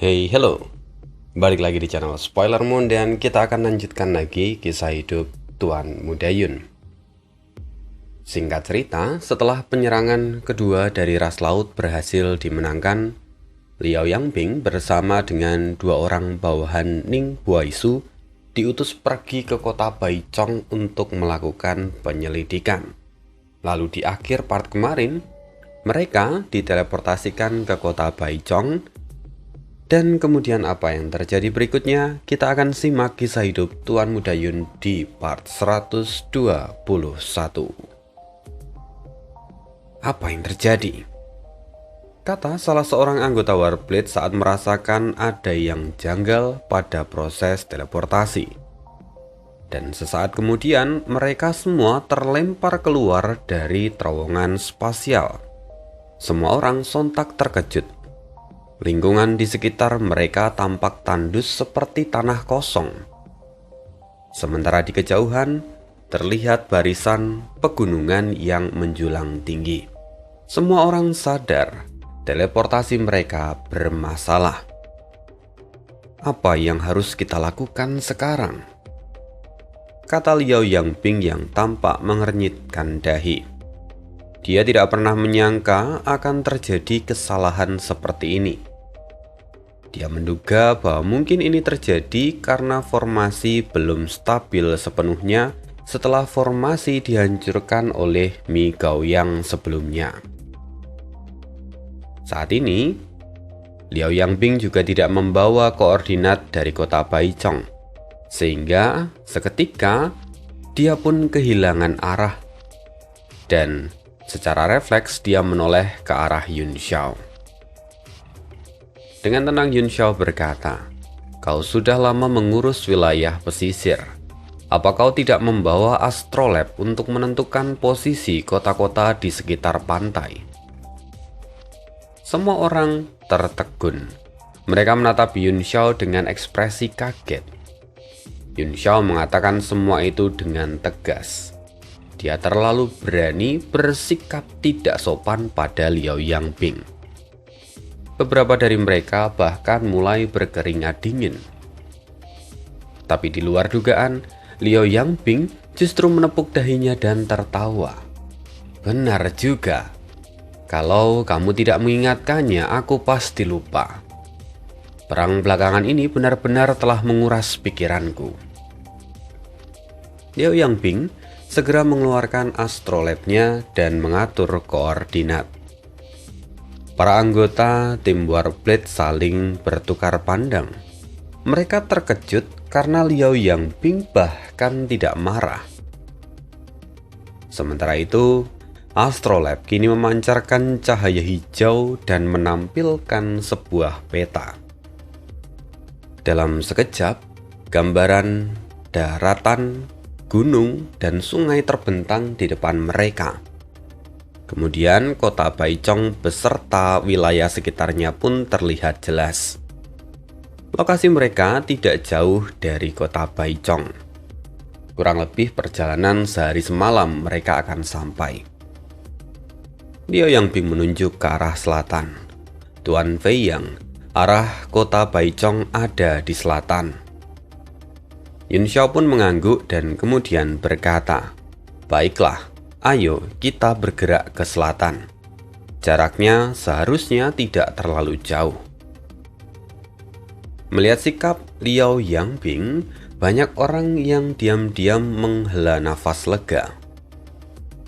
Hey, hello. Balik lagi di channel Spoiler Moon dan kita akan lanjutkan lagi kisah hidup Tuan Muda Yun. Singkat cerita, setelah penyerangan kedua dari ras laut berhasil dimenangkan, Liao Yangbing bersama dengan dua orang bawahan Ning Buaisu diutus pergi ke kota Baichong untuk melakukan penyelidikan. Lalu di akhir part kemarin, mereka diteleportasikan ke kota Baichong. Dan kemudian apa yang terjadi berikutnya, kita akan simak kisah hidup Tuan Muda Yun di part 121. Apa yang terjadi? Kata salah seorang anggota Warblade saat merasakan ada yang janggal pada proses teleportasi. Dan sesaat kemudian mereka semua terlempar keluar dari terowongan spasial. Semua orang sontak terkejut. Lingkungan di sekitar mereka tampak tandus seperti tanah kosong. Sementara di kejauhan, terlihat barisan pegunungan yang menjulang tinggi. Semua orang sadar, teleportasi mereka bermasalah. Apa yang harus kita lakukan sekarang? Kata Liao Yangbing yang tampak mengernyitkan dahi. Dia tidak pernah menyangka akan terjadi kesalahan seperti ini. Dia menduga bahwa mungkin ini terjadi karena formasi belum stabil sepenuhnya setelah formasi dihancurkan oleh Mi Gaoyang sebelumnya. Saat ini, Liao Yangbing juga tidak membawa koordinat dari kota Baichong, sehingga seketika dia pun kehilangan arah dan secara refleks dia menoleh ke arah Yun Xiao. Dengan tenang Yun Xiao berkata, "Kau sudah lama mengurus wilayah pesisir. Apa kau tidak membawa astrolab untuk menentukan posisi kota-kota di sekitar pantai?" Semua orang tertegun. Mereka menatap Yun Xiao dengan ekspresi kaget. Yun Xiao mengatakan semua itu dengan tegas. Dia terlalu berani bersikap tidak sopan pada Liao Yangbing. Beberapa dari mereka bahkan mulai berkeringat dingin. Tapi di luar dugaan, Liao Yangbing justru menepuk dahinya dan tertawa. "Benar juga. Kalau kamu tidak mengingatkannya, aku pasti lupa. Perang belakangan ini benar-benar telah menguras pikiranku." Liao Yangbing segera mengeluarkan astrolabnya dan mengatur koordinat. Para anggota tim Warblade saling bertukar pandang. Mereka terkejut karena Liao Yangbing bahkan tidak marah. Sementara itu, astrolab kini memancarkan cahaya hijau dan menampilkan sebuah peta. Dalam sekejap, gambaran daratan, gunung, dan sungai terbentang di depan mereka. Kemudian kota Baichong beserta wilayah sekitarnya pun terlihat jelas. Lokasi mereka tidak jauh dari kota Baichong. Kurang lebih perjalanan sehari semalam mereka akan sampai. Liao Yangbing menunjuk ke arah selatan. Tuan Feiyang, arah kota Baichong ada di selatan. Yun Xiao pun mengangguk dan kemudian berkata, "Baiklah, ayo kita bergerak ke selatan. Jaraknya seharusnya tidak terlalu jauh." Melihat sikap Liao Yangbing, banyak orang yang diam-diam menghela nafas lega.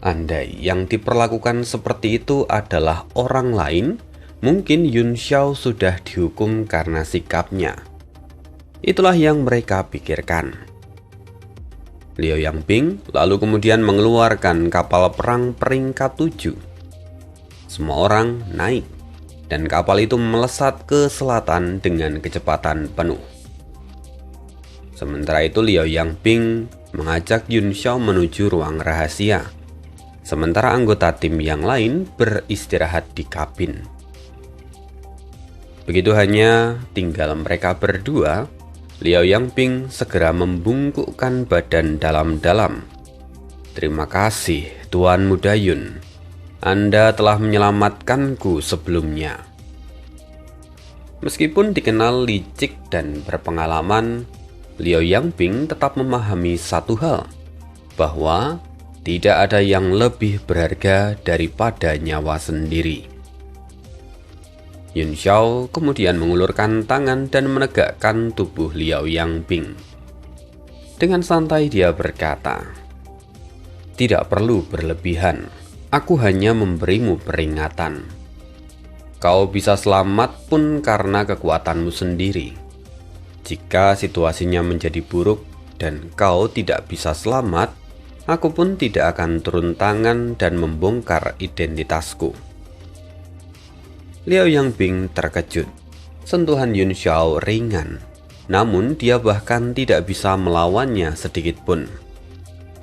Andai yang diperlakukan seperti itu adalah orang lain, mungkin Yun Xiao sudah dihukum karena sikapnya. Itulah yang mereka pikirkan. Liao Yangbing lalu kemudian mengeluarkan kapal perang peringkat 7. Semua orang naik, dan kapal itu melesat ke selatan dengan kecepatan penuh. Sementara itu Liao Yangbing mengajak Yun Xiao menuju ruang rahasia, sementara anggota tim yang lain beristirahat di kabin. Begitu hanya tinggal mereka berdua, Liao Yangbing segera membungkukkan badan dalam-dalam. "Terima kasih, Tuan Muda Yun. Anda telah menyelamatkanku sebelumnya." Meskipun dikenal licik dan berpengalaman, Liao Yangbing tetap memahami satu hal, bahwa tidak ada yang lebih berharga daripada nyawa sendiri. Yun Xiao kemudian mengulurkan tangan dan menegakkan tubuh Liao Yangbing. Dengan santai dia berkata, "Tidak perlu berlebihan, aku hanya memberimu peringatan. Kau bisa selamat pun karena kekuatanmu sendiri. Jika situasinya menjadi buruk dan kau tidak bisa selamat, aku pun tidak akan turun tangan dan membongkar identitasku." Liao Yangbing terkejut. Sentuhan Yun Xiao ringan, namun dia bahkan tidak bisa melawannya sedikit pun.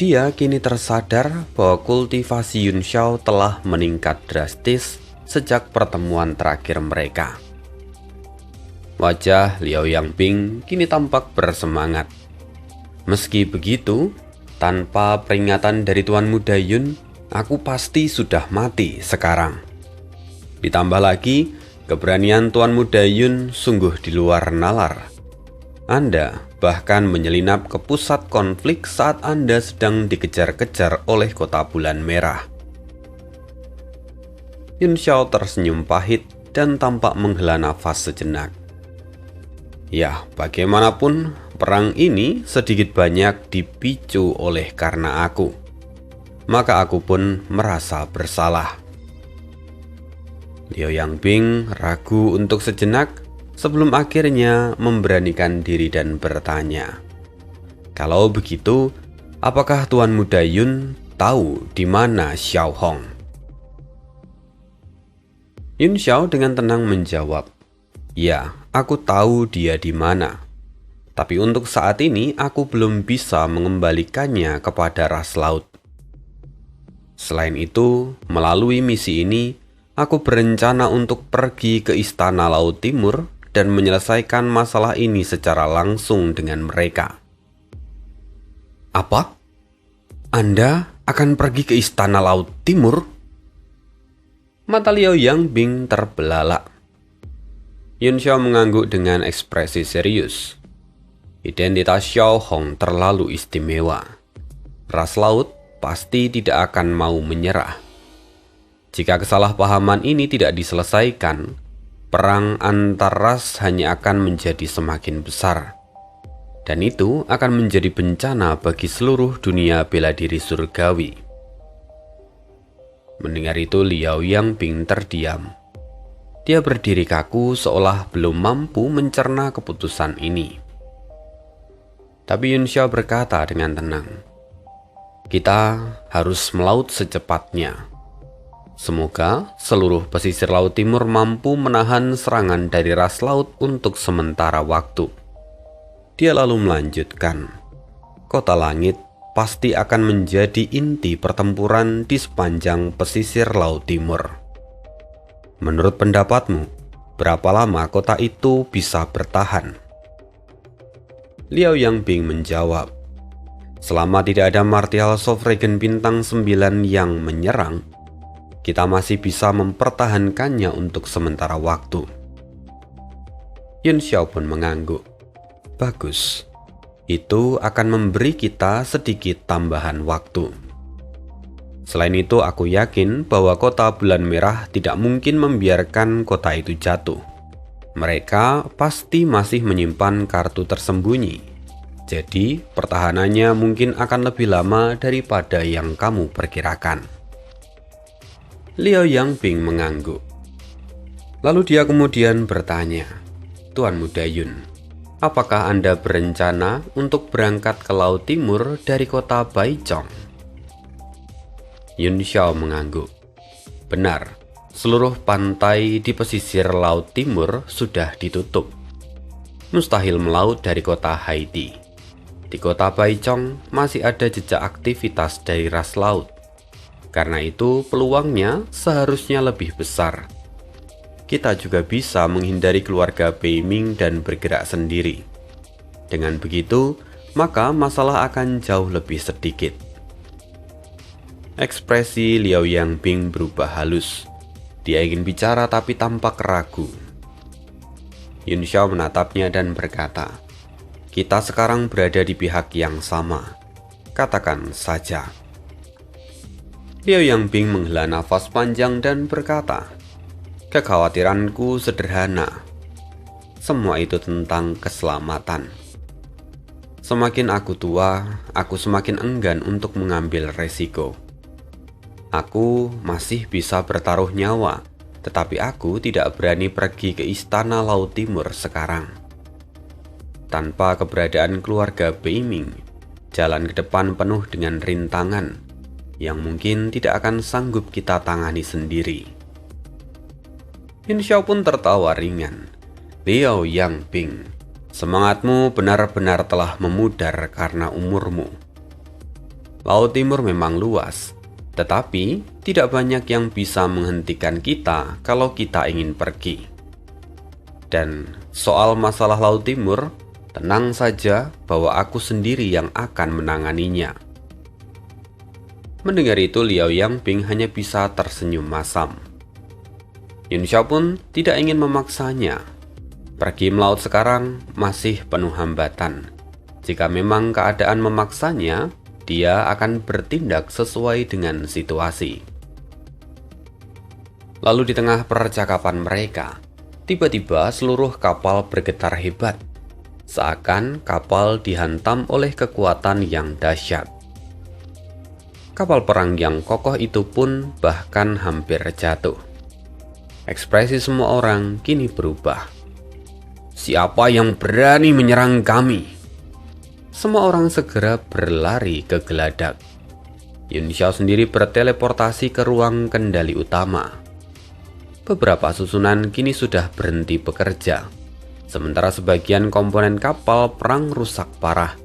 Dia kini tersadar bahwa kultivasi Yun Xiao telah meningkat drastis sejak pertemuan terakhir mereka. Wajah Liao Yangbing kini tampak bersemangat. Meski begitu, tanpa peringatan dari Tuan Muda Yun, aku pasti sudah mati sekarang. Ditambah lagi, keberanian Tuan Muda Yun sungguh di luar nalar. Anda bahkan menyelinap ke pusat konflik saat Anda sedang dikejar-kejar oleh Kota Bulan Merah. Yun Xiao tersenyum pahit dan tampak menghela nafas sejenak. Ya, bagaimanapun perang ini sedikit banyak dipicu oleh karena aku. Maka aku pun merasa bersalah. Liao Yangbing ragu untuk sejenak sebelum akhirnya memberanikan diri dan bertanya, "Kalau begitu, apakah Tuan Muda Yun tahu di mana Xiao Hong?" Yun Xiao dengan tenang menjawab, "Ya, aku tahu dia di mana. Tapi untuk saat ini aku belum bisa mengembalikannya kepada ras laut. Selain itu, melalui misi ini, aku berencana untuk pergi ke Istana Laut Timur dan menyelesaikan masalah ini secara langsung dengan mereka." "Apa? Anda akan pergi ke Istana Laut Timur?" Mata Liao Yangbing terbelalak. Yun Xiao mengangguk dengan ekspresi serius. Identitas Xiao Hong terlalu istimewa. Ras laut pasti tidak akan mau menyerah. Jika kesalahpahaman ini tidak diselesaikan, perang antar ras hanya akan menjadi semakin besar. Dan itu akan menjadi bencana bagi seluruh dunia bela diri surgawi. Mendengar itu, Liao Yangbing terdiam. Dia berdiri kaku seolah belum mampu mencerna keputusan ini. Tapi Yun Xiao berkata dengan tenang, "Kita harus melaut secepatnya. Semoga seluruh pesisir Laut Timur mampu menahan serangan dari ras laut untuk sementara waktu." Dia lalu melanjutkan, "Kota Langit pasti akan menjadi inti pertempuran di sepanjang pesisir Laut Timur. Menurut pendapatmu, berapa lama kota itu bisa bertahan?" Liao Yangbing menjawab, "Selama tidak ada Martial Sovereign bintang 9 yang menyerang, kita masih bisa mempertahankannya untuk sementara waktu." Yun Xiao pun mengangguk. "Bagus. Itu akan memberi kita sedikit tambahan waktu. Selain itu, aku yakin bahwa Kota Bulan Merah tidak mungkin membiarkan kota itu jatuh. Mereka pasti masih menyimpan kartu tersembunyi. Jadi, pertahanannya mungkin akan lebih lama daripada yang kamu perkirakan." Liao Yangbing mengangguk. Lalu dia kemudian bertanya, "Tuan Muda Yun, apakah Anda berencana untuk berangkat ke Laut Timur dari kota Baichong?" Yun Xiao mengangguk. "Benar, seluruh pantai di pesisir Laut Timur sudah ditutup. Mustahil melaut dari kota Haiti. Di kota Baichong masih ada jejak aktivitas dari ras laut. Karena itu peluangnya seharusnya lebih besar. Kita juga bisa menghindari keluarga Beiming dan bergerak sendiri. Dengan begitu, maka masalah akan jauh lebih sedikit." Ekspresi Liao Yangbing berubah halus. Dia ingin bicara tapi tampak ragu. Yun Xiao menatapnya dan berkata, "Kita sekarang berada di pihak yang sama. Katakan saja." Liao Yangbing menghela nafas panjang dan berkata, "Kekhawatiranku sederhana. Semua itu tentang keselamatan. Semakin aku tua, aku semakin enggan untuk mengambil resiko. Aku masih bisa bertaruh nyawa, tetapi aku tidak berani pergi ke istana Laut Timur sekarang. Tanpa keberadaan keluarga Beiming, jalan ke depan penuh dengan rintangan yang mungkin tidak akan sanggup kita tangani sendiri." Yun Xiao pun tertawa ringan. "Liao Yangbing, semangatmu benar-benar telah memudar karena umurmu. Laut Timur memang luas, tetapi tidak banyak yang bisa menghentikan kita kalau kita ingin pergi. Dan soal masalah Laut Timur, tenang saja bahwa aku sendiri yang akan menanganinya." Mendengar itu, Liao Yangbing hanya bisa tersenyum masam. Yun Xiao pun tidak ingin memaksanya. Pergi melaut sekarang masih penuh hambatan. Jika memang keadaan memaksanya, dia akan bertindak sesuai dengan situasi. Lalu di tengah percakapan mereka, tiba-tiba seluruh kapal bergetar hebat, seakan kapal dihantam oleh kekuatan yang dahsyat. Kapal perang yang kokoh itu pun bahkan hampir jatuh. Ekspresi semua orang kini berubah. "Siapa yang berani menyerang kami?" Semua orang segera berlari ke geladak. Yun Xiao sendiri berteleportasi ke ruang kendali utama. Beberapa susunan kini sudah berhenti bekerja, sementara sebagian komponen kapal perang rusak parah.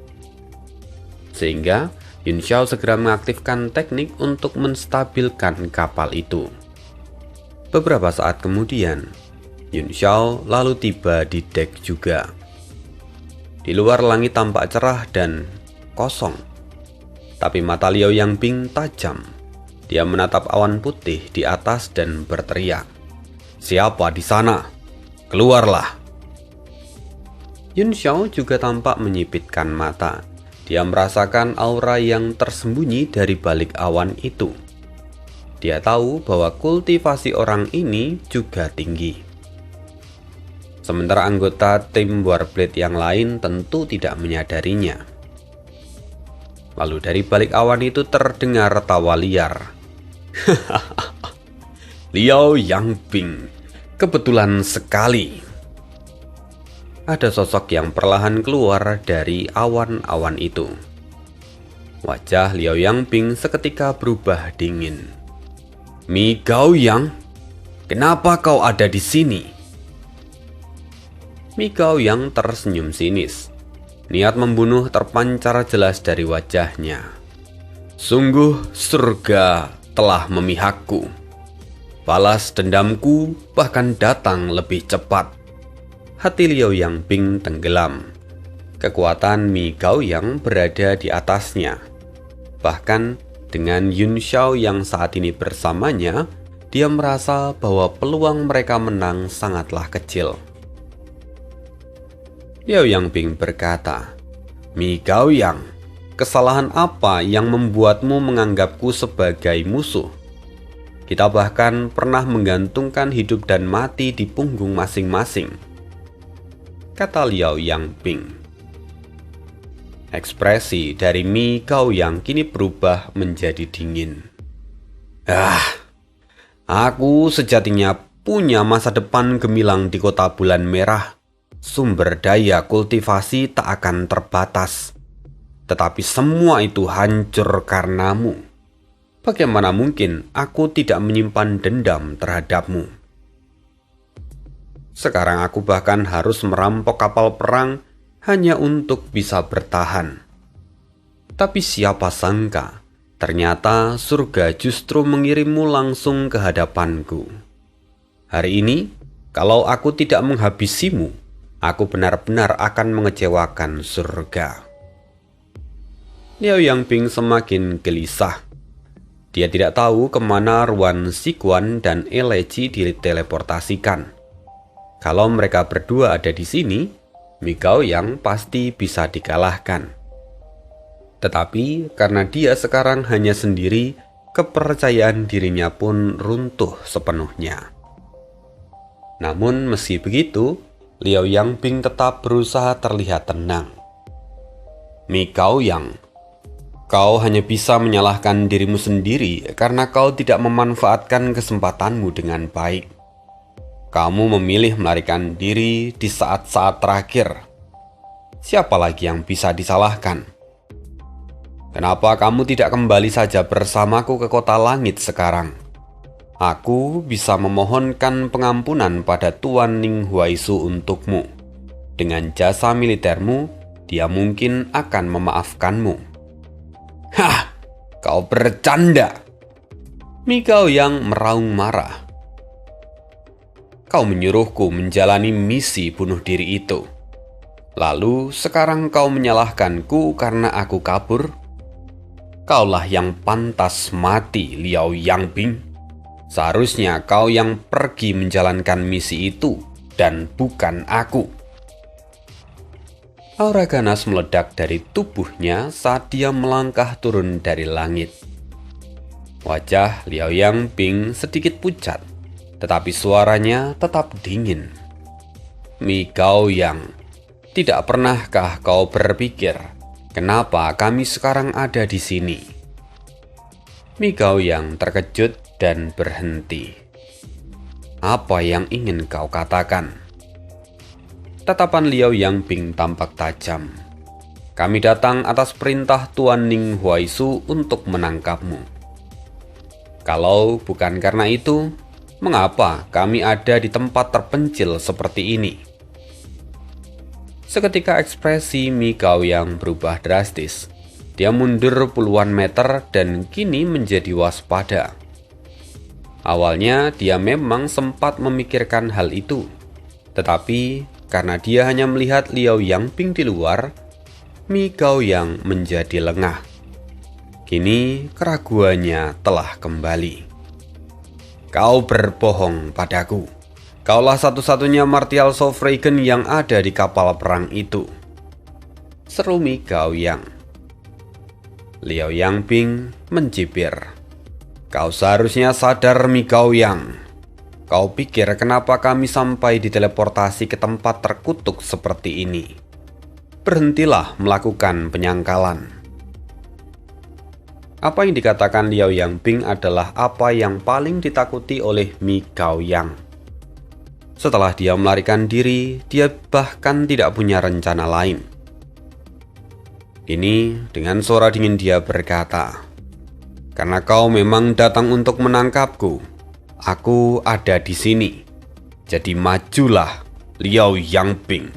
Sehingga Yun Xiao segera mengaktifkan teknik untuk menstabilkan kapal itu. Beberapa saat kemudian, Yun Xiao lalu tiba di dek juga. Di luar langit tampak cerah dan kosong, tapi mata Liao Yangbing tajam. Dia menatap awan putih di atas dan berteriak, "Siapa di sana? Keluarlah!" Yun Xiao juga tampak menyipitkan mata. Dia merasakan aura yang tersembunyi dari balik awan itu. Dia tahu bahwa kultivasi orang ini juga tinggi. Sementara anggota tim Warblade yang lain tentu tidak menyadarinya. Lalu dari balik awan itu terdengar tawa liar. "Liao Yangbing, kebetulan sekali." Ada sosok yang perlahan keluar dari awan-awan itu. Wajah Liao Yangbing seketika berubah dingin. "Mi Gaoyang, kenapa kau ada di sini?" Mi Gaoyang tersenyum sinis. Niat membunuh terpancar jelas dari wajahnya. "Sungguh surga telah memihakku. Balas dendamku bahkan datang lebih cepat." Hati Liao Yangbing tenggelam. Kekuatan Mi Gaoyang berada di atasnya. Bahkan dengan Yun Xiao yang saat ini bersamanya, dia merasa bahwa peluang mereka menang sangatlah kecil. Liao Yangbing berkata, "Mi Gaoyang, kesalahan apa yang membuatmu menganggapku sebagai musuh? Kita bahkan pernah menggantungkan hidup dan mati di punggung masing-masing," kata Liao Yangbing. Ekspresi dari Mi Gaoyang kini berubah menjadi dingin. Aku sejatinya punya masa depan gemilang di kota bulan merah. Sumber daya kultivasi tak akan terbatas. Tetapi semua itu hancur karenamu. Bagaimana mungkin aku tidak menyimpan dendam terhadapmu? Sekarang aku bahkan harus merampok kapal perang hanya untuk bisa bertahan. Tapi siapa sangka, ternyata surga justru mengirimmu langsung ke hadapanku. Hari ini, kalau aku tidak menghabisimu, aku benar-benar akan mengecewakan surga. Liao Yangbing semakin gelisah. Dia tidak tahu kemana Ruan Xiguan dan Eleji diteleportasikan. Kalau mereka berdua ada di sini, Mi Gao Yang pasti bisa dikalahkan. Tetapi karena dia sekarang hanya sendiri, kepercayaan dirinya pun runtuh sepenuhnya. Namun meski begitu, Liao Yangbing tetap berusaha terlihat tenang. Mi Gao Yang, kau hanya bisa menyalahkan dirimu sendiri karena kau tidak memanfaatkan kesempatanmu dengan baik. Kamu memilih melarikan diri di saat-saat terakhir. Siapa lagi yang bisa disalahkan? Kenapa kamu tidak kembali saja bersamaku ke kota langit sekarang? Aku bisa memohonkan pengampunan pada Tuan Ning Huaisu untukmu. Dengan jasa militermu, dia mungkin akan memaafkanmu. Hah, kau bercanda! Mi Gao Yang meraung marah. Kau menyuruhku menjalani misi bunuh diri itu. Lalu sekarang kau menyalahkanku karena aku kabur? Kaulah yang pantas mati, Liao Yangbing. Seharusnya kau yang pergi menjalankan misi itu dan bukan aku. Aura ganas meledak dari tubuhnya saat dia melangkah turun dari langit. Wajah Liao Yangbing sedikit pucat, tetapi suaranya tetap dingin. Mi Gao Yang, tidak pernahkah kau berpikir kenapa kami sekarang ada di sini? Mi Gao Yang terkejut dan berhenti. Apa yang ingin kau katakan? Tatapan Liao Yangbing tampak tajam. Kami datang atas perintah Tuan Ning Huaisu untuk menangkapmu. Kalau bukan karena itu, mengapa kami ada di tempat terpencil seperti ini? Seketika ekspresi Mi Gao Yang berubah drastis. Dia mundur puluhan meter dan kini menjadi waspada. Awalnya dia memang sempat memikirkan hal itu. Tetapi karena dia hanya melihat Liao Yangbing di luar, Mi Gao Yang menjadi lengah. Kini keraguannya telah kembali. Kau berbohong padaku. Kaulah satu-satunya martial Sovereign yang ada di kapal perang itu, seru Mi Gao Yang. Liao Yangbing mencibir. Kau seharusnya sadar, Mi Gao Yang. Kau pikir kenapa kami sampai diteleportasi ke tempat terkutuk seperti ini? Berhentilah melakukan penyangkalan. Apa yang dikatakan Liao Yangbing adalah apa yang paling ditakuti oleh Mi Gao Yang. Setelah dia melarikan diri, dia bahkan tidak punya rencana lain. Kini dengan suara dingin dia berkata, "Karena kau memang datang untuk menangkapku, aku ada di sini. Jadi majulah, Liao Yangbing."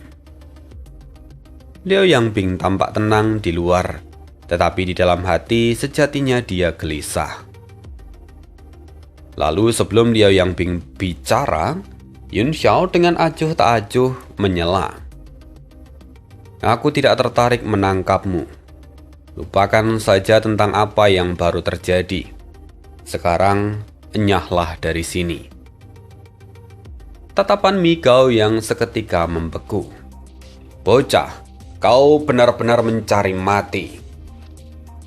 Liao Yangbing tampak tenang di luar, tetapi di dalam hati sejatinya dia gelisah. Lalu sebelum Liao Yangbing bicara, Yun Xiao dengan acuh tak acuh menyela. Aku tidak tertarik menangkapmu. Lupakan saja tentang apa yang baru terjadi. Sekarang enyahlah dari sini. Tatapan Mi Gao yang seketika membeku. Bocah, kau benar-benar mencari mati.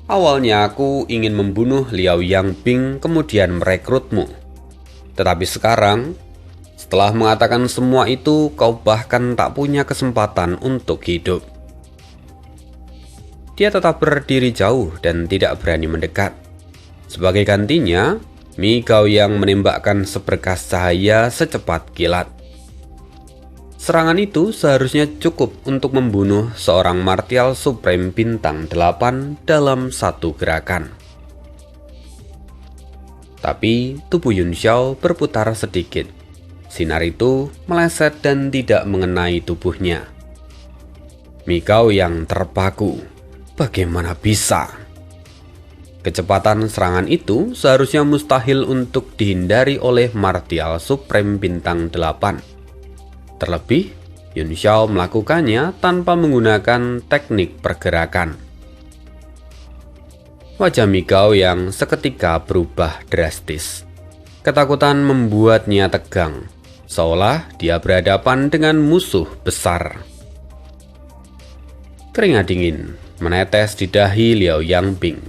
Awalnya aku ingin membunuh Liao Yangbing kemudian merekrutmu. Tetapi sekarang, setelah mengatakan semua itu, kau bahkan tak punya kesempatan untuk hidup. Dia tetap berdiri jauh dan tidak berani mendekat. Sebagai gantinya, Mi Gao yang menembakkan seberkas cahaya secepat kilat. Serangan itu seharusnya cukup untuk membunuh seorang martial supreme bintang 8 dalam satu gerakan. Tapi tubuh Yun Xiao berputar sedikit. Sinar itu meleset dan tidak mengenai tubuhnya. Mi Gao yang terpaku. Bagaimana bisa? Kecepatan serangan itu seharusnya mustahil untuk dihindari oleh martial supreme bintang 8. Terlebih, Yun Xiao melakukannya tanpa menggunakan teknik pergerakan. Wajah Mi Gao yang seketika berubah drastis. Ketakutan membuatnya tegang. seolah dia berhadapan dengan musuh besar. Keringat dingin menetes di dahi Liao Yangbing.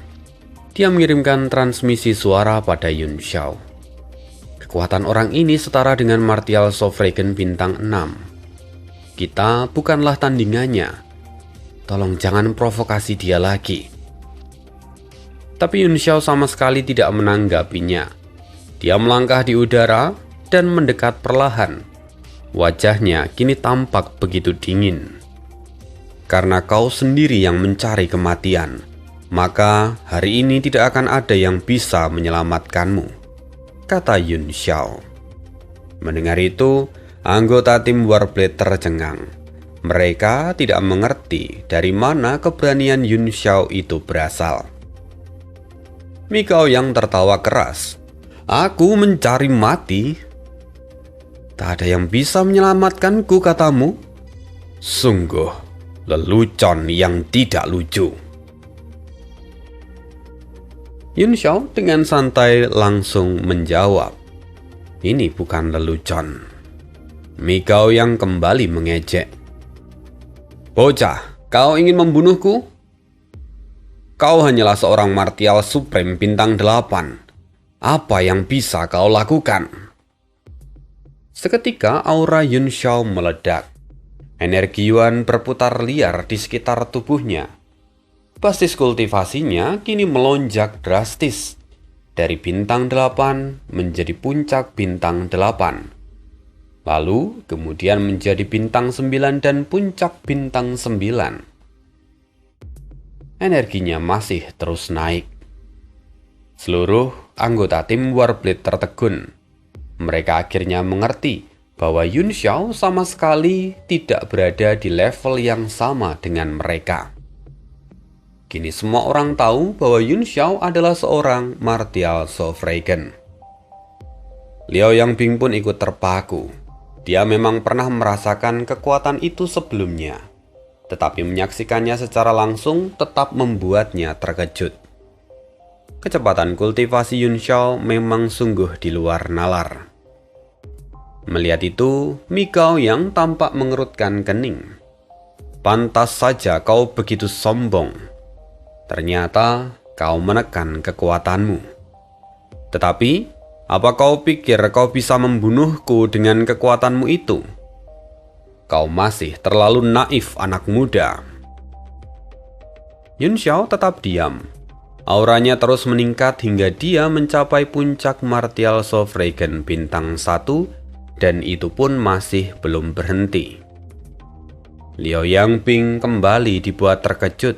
Dia mengirimkan transmisi suara pada Yun Xiao. Kekuatan orang ini setara dengan Martial Sovereign bintang 6. Kita bukanlah tandingannya. Tolong jangan provokasi dia lagi. Tapi Yun Xiao sama sekali tidak menanggapinya. Dia melangkah di udara dan mendekat perlahan. Wajahnya kini tampak begitu dingin. Karena kau sendiri yang mencari kematian, maka hari ini tidak akan ada yang bisa menyelamatkanmu, kata Yun Xiao. Mendengar itu, anggota tim Warblade tercengang. Mereka tidak mengerti dari mana keberanian Yun Xiao itu berasal. Mi Gao yang tertawa keras. Aku mencari mati? Tak ada yang bisa menyelamatkanku, katamu? Sungguh lelucon yang tidak lucu. Yun Xiao dengan santai langsung menjawab, ini bukan lelucon. Mi Gao yang kembali mengejek. Bocah, kau ingin membunuhku? Kau hanyalah seorang Martial Supreme bintang 8. Apa yang bisa kau lakukan? Seketika aura Yun Xiao meledak. Energi Yuan berputar liar di sekitar tubuhnya. Basis kultivasinya kini melonjak drastis. Dari bintang 8 menjadi puncak bintang 8. Lalu kemudian menjadi bintang 9 dan puncak bintang 9. Energinya masih terus naik. Seluruh anggota tim Warblade tertegun. Mereka akhirnya mengerti bahwa Yun Xiao sama sekali tidak berada di level yang sama dengan mereka. Kini semua orang tahu bahwa Yun Xiao adalah seorang Martial Sovereign. Liao Yangbing pun ikut terpaku. Dia memang pernah merasakan kekuatan itu sebelumnya, tetapi menyaksikannya secara langsung tetap membuatnya terkejut. Kecepatan kultivasi Yun Xiao memang sungguh di luar nalar. Melihat itu, Mi Gao yang tampak mengerutkan kening. Pantas saja kau begitu sombong. Ternyata kau menekan kekuatanmu. Tetapi, apa kau pikir kau bisa membunuhku dengan kekuatanmu itu? Kau masih terlalu naif, anak muda. Yun Xiao tetap diam. Auranya terus meningkat hingga dia mencapai puncak Martial Sovereign bintang 1, dan itu pun masih belum berhenti. Liao Yangbing kembali dibuat terkejut.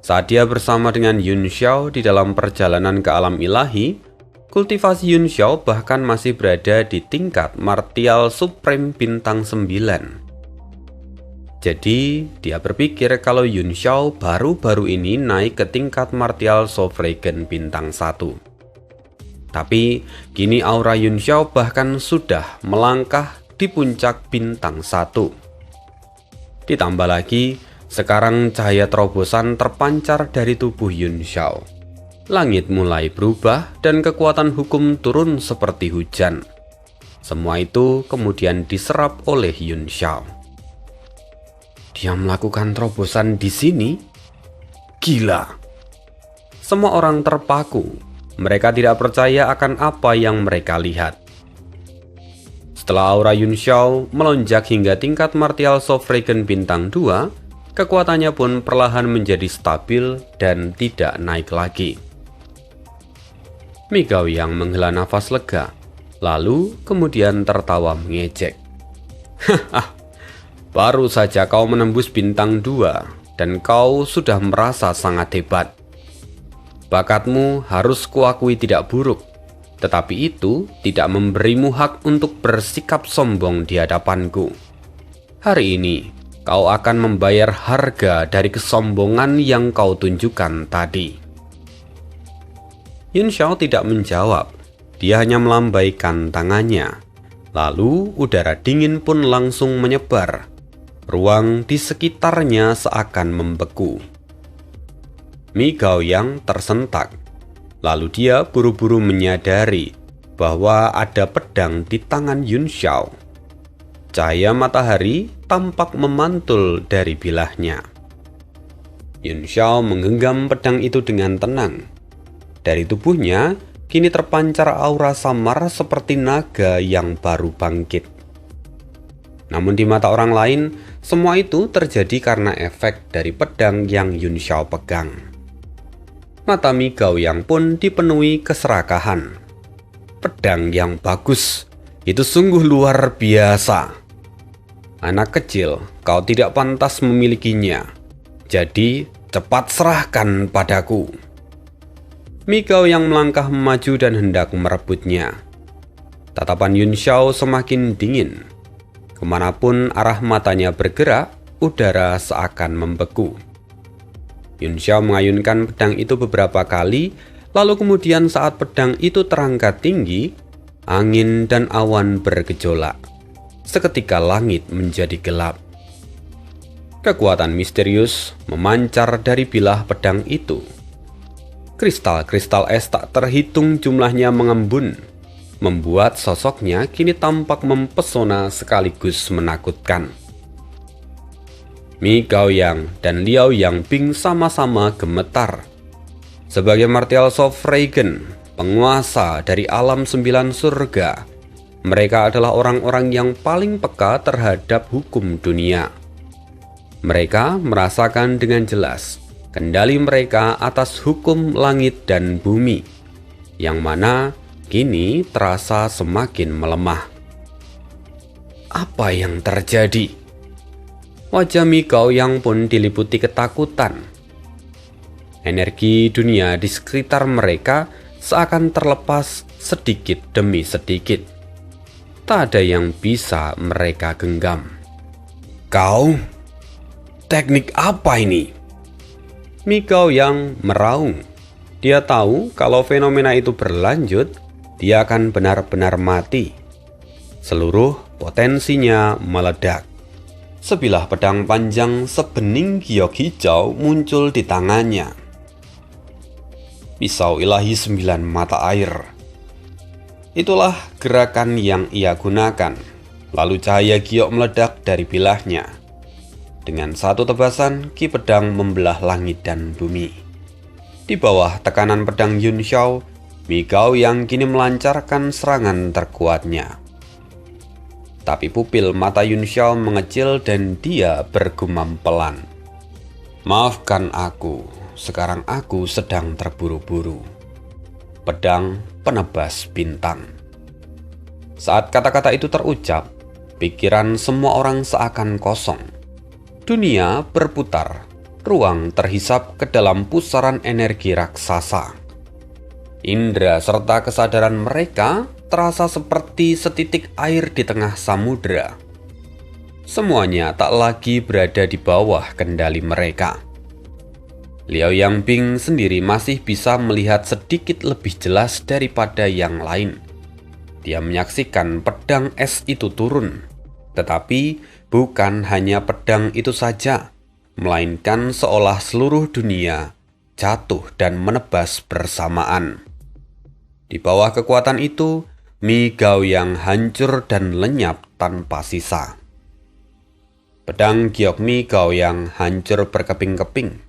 Saat dia bersama dengan Yun Xiao di dalam perjalanan ke alam ilahi, kultivasi Yun Xiao bahkan masih berada di tingkat Martial Supreme bintang 9. Jadi, dia berpikir kalau Yun Xiao baru-baru ini naik ke tingkat Martial Sovereign bintang 1. Tapi, kini aura Yun Xiao bahkan sudah melangkah di puncak bintang 1. Ditambah lagi, sekarang cahaya terobosan terpancar dari tubuh Yun Xiao. Langit mulai berubah dan kekuatan hukum turun seperti hujan. Semua itu kemudian diserap oleh Yun Xiao. Dia melakukan terobosan di sini? Gila! Semua orang terpaku. Mereka tidak percaya akan apa yang mereka lihat. Setelah aura Yun Xiao melonjak hingga tingkat Martial Sovereign bintang 2, kekuatannya pun perlahan menjadi stabil dan tidak naik lagi. Mi Gao yang menghela nafas lega, lalu kemudian tertawa mengejek. Hahaha, baru saja kau menembus bintang 2 dan kau sudah merasa sangat hebat. Bakatmu harus kuakui tidak buruk, tetapi itu tidak memberimu hak untuk bersikap sombong di hadapanku. Hari ini, kau akan membayar harga dari kesombongan yang kau tunjukkan tadi. Yun Xiao tidak menjawab, dia hanya melambaikan tangannya. Lalu udara dingin pun langsung menyebar. Ruang di sekitarnya seakan membeku. Mi Gao yang tersentak. Lalu dia buru-buru menyadari bahwa ada pedang di tangan Yun Xiao. Cahaya matahari tampak memantul dari bilahnya. Yun Xiao menggenggam pedang itu dengan tenang. Dari tubuhnya kini terpancar aura samar seperti naga yang baru bangkit. Namun di mata orang lain, semua itu terjadi karena efek dari pedang yang Yun Xiao pegang. Mata Mi Gaoyang pun dipenuhi keserakahan. Pedang yang bagus, itu sungguh luar biasa. Anak kecil, kau tidak pantas memilikinya. Jadi, cepat serahkan padaku. Mi Gaoyang melangkah maju dan hendak merebutnya. Tatapan Yun Xiao semakin dingin. Kemanapun arah matanya bergerak, udara seakan membeku. Yun Xiao mengayunkan pedang itu beberapa kali, lalu kemudian saat pedang itu terangkat tinggi, angin dan awan bergejolak. Seketika langit menjadi gelap. Kekuatan misterius memancar dari bilah pedang itu. Kristal-kristal es tak terhitung jumlahnya mengembun, membuat sosoknya kini tampak mempesona sekaligus menakutkan. Mi Gaoyang dan Liao Yangbing sama-sama gemetar. Sebagai martial sovereign, penguasa dari alam 9 surga, mereka adalah orang-orang yang paling peka terhadap hukum dunia. Mereka merasakan dengan jelas kendali mereka atas hukum langit dan bumi, yang mana kini terasa semakin melemah. Apa yang terjadi? Wajah Mi Gaoyang pun diliputi ketakutan. Energi dunia di sekitar mereka seakan terlepas sedikit demi sedikit. Tak ada yang bisa mereka genggam. Kau? Teknik apa ini? Mi Gaoyang meraung. Dia tahu kalau fenomena itu berlanjut, dia akan benar-benar mati. Seluruh potensinya meledak. Sebilah pedang panjang sebening giok hijau muncul di tangannya. Pisau ilahi 9 mata air. Itulah gerakan yang ia gunakan. Lalu cahaya giok meledak dari bilahnya. Dengan satu tebasan, ki pedang membelah langit dan bumi. Di bawah tekanan pedang Yun Xiao, Mi Gaoyang kini melancarkan serangan terkuatnya. Tapi pupil mata Yun Xiao mengecil dan dia bergumam pelan. Maafkan aku, sekarang aku sedang terburu-buru. Pedang penebas bintang. Saat kata-kata itu terucap, pikiran semua orang seakan kosong. Dunia berputar, ruang terhisap ke dalam pusaran energi raksasa. Indra serta kesadaran mereka terasa seperti setitik air di tengah samudera. Semuanya tak lagi berada di bawah kendali mereka. Liao Yangbing sendiri masih bisa melihat sedikit lebih jelas daripada yang lain. Dia menyaksikan pedang es itu turun. Tetapi bukan hanya pedang itu saja, melainkan seolah seluruh dunia jatuh dan menebas bersamaan. Di bawah kekuatan itu, Mi Gaoyang hancur dan lenyap tanpa sisa. Pedang giok Mi Gaoyang hancur berkeping-keping.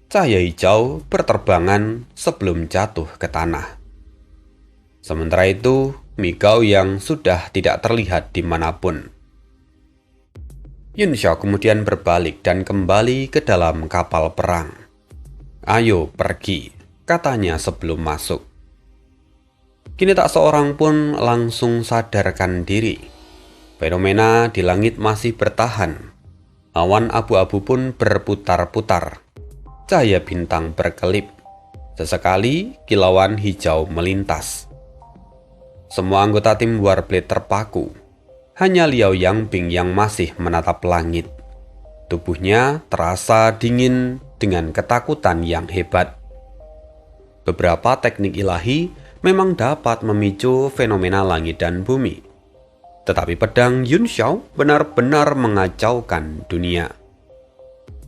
Cahaya hijau berterbangan sebelum jatuh ke tanah. Sementara itu, Mi Gaoyang sudah tidak terlihat dimanapun. Yun Xiao kemudian berbalik dan kembali ke dalam kapal perang. Ayo pergi, katanya sebelum masuk. Kini tak seorang pun langsung sadarkan diri. Fenomena di langit masih bertahan. Awan abu-abu pun berputar-putar. Cahaya bintang berkelip. Sesekali kilauan hijau melintas. Semua anggota tim Warblade terpaku. Hanya Liao Yangbing yang masih menatap langit. Tubuhnya terasa dingin dengan ketakutan yang hebat. Beberapa teknik ilahi memang dapat memicu fenomena langit dan bumi. Tetapi pedang Yun Xiao benar-benar mengacaukan dunia.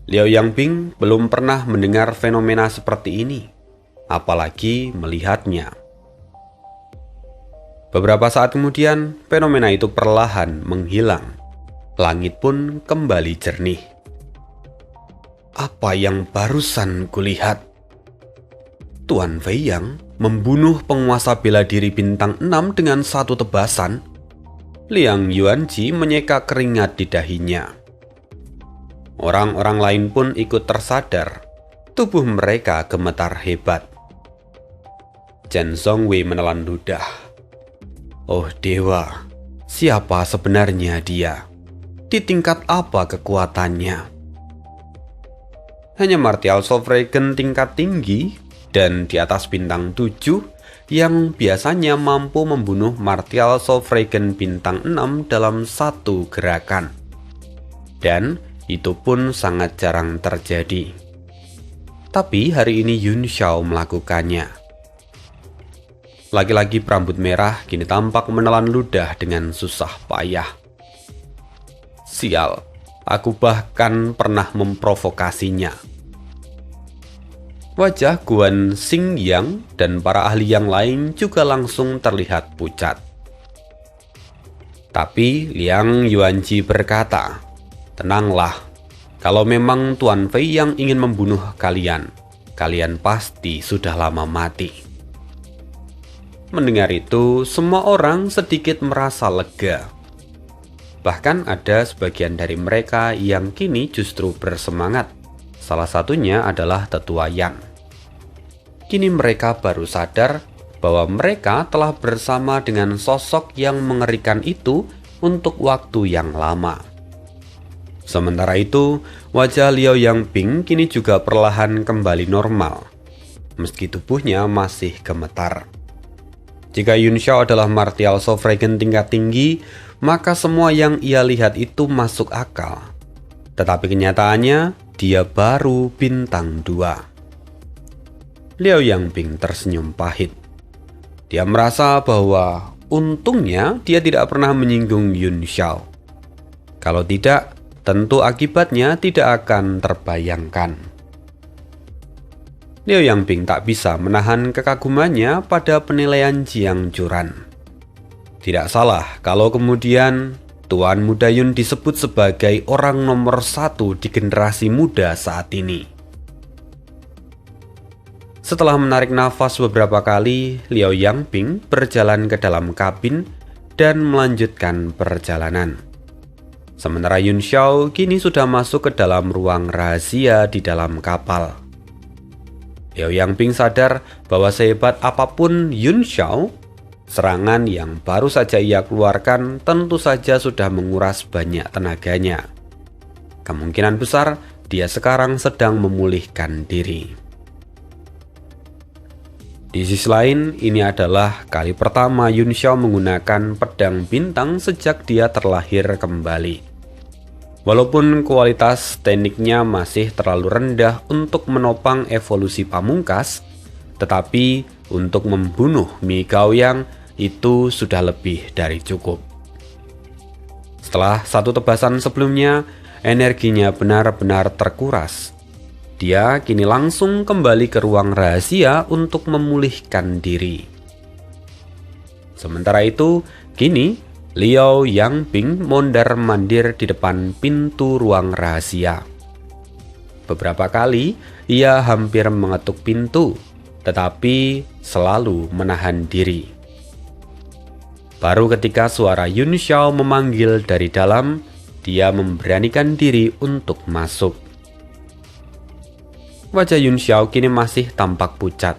Liao Yangbing belum pernah mendengar fenomena seperti ini, apalagi melihatnya. Beberapa saat kemudian, fenomena itu perlahan menghilang. Langit pun kembali jernih. Apa yang barusan kulihat? Tuan Fei Yang membunuh penguasa bela diri bintang 6 dengan satu tebasan. Liang Yuanji menyeka keringat di dahinya. Orang-orang lain pun ikut tersadar. Tubuh mereka gemetar hebat. Chen Zhongwei menelan ludah. Oh dewa, siapa sebenarnya dia? Di tingkat apa kekuatannya? Hanya martial Sovereign tingkat tinggi dan di atas bintang 7 yang biasanya mampu membunuh martial Sovereign bintang 6 dalam satu gerakan. Dan itu pun sangat jarang terjadi. Tapi hari ini Yun Xiao melakukannya. Laki-laki berambut merah kini tampak menelan ludah dengan susah payah. Sial, aku bahkan pernah memprovokasinya. Wajah Guan Xingyang dan para ahli yang lain juga langsung terlihat pucat. Tapi Liang Yuanji berkata, "Tenanglah, kalau memang Tuan Fei yang ingin membunuh kalian, kalian pasti sudah lama mati." Mendengar itu, semua orang sedikit merasa lega. Bahkan ada sebagian dari mereka yang kini justru bersemangat. Salah satunya adalah Tetua Yan. Kini mereka baru sadar bahwa mereka telah bersama dengan sosok yang mengerikan itu untuk waktu yang lama. Sementara itu, wajah Liao Yangping kini juga perlahan kembali normal, meski tubuhnya masih gemetar. Jika Yun Xiao adalah martial Sovereign tingkat tinggi, maka semua yang ia lihat itu masuk akal. Tetapi kenyataannya, dia baru bintang 2. Liao Yangping tersenyum pahit. Dia merasa bahwa untungnya dia tidak pernah menyinggung Yun Xiao. Kalau tidak, tentu akibatnya tidak akan terbayangkan. Liao Yangping tak bisa menahan kekagumannya pada penilaian Jiang Juran. Tidak salah kalau kemudian Tuan Muda Yun disebut sebagai orang nomor 1 di generasi muda saat ini. Setelah menarik nafas beberapa kali, Liao Yangping berjalan ke dalam kabin dan melanjutkan perjalanan. Sementara Yun Xiao kini sudah masuk ke dalam ruang rahasia di dalam kapal. Liao Yangping sadar bahwa sehebat apapun Yun Xiao, serangan yang baru saja ia keluarkan tentu saja sudah menguras banyak tenaganya. Kemungkinan besar dia sekarang sedang memulihkan diri. Di sisi lain, ini adalah kali pertama Yun Xiao menggunakan pedang bintang sejak dia terlahir kembali. Walaupun kualitas tekniknya masih terlalu rendah untuk menopang evolusi pamungkas, tetapi untuk membunuh Mi Gaoyang itu sudah lebih dari cukup. Setelah satu tebasan sebelumnya, energinya benar-benar terkuras. Dia kini langsung kembali ke ruang rahasia untuk memulihkan diri. Sementara itu, kini Liao Yangping mondar-mandir di depan pintu ruang rahasia. Beberapa kali ia hampir mengetuk pintu, tetapi selalu menahan diri. Baru ketika suara Yun Xiao memanggil dari dalam, dia memberanikan diri untuk masuk. Wajah Yun Xiao kini masih tampak pucat.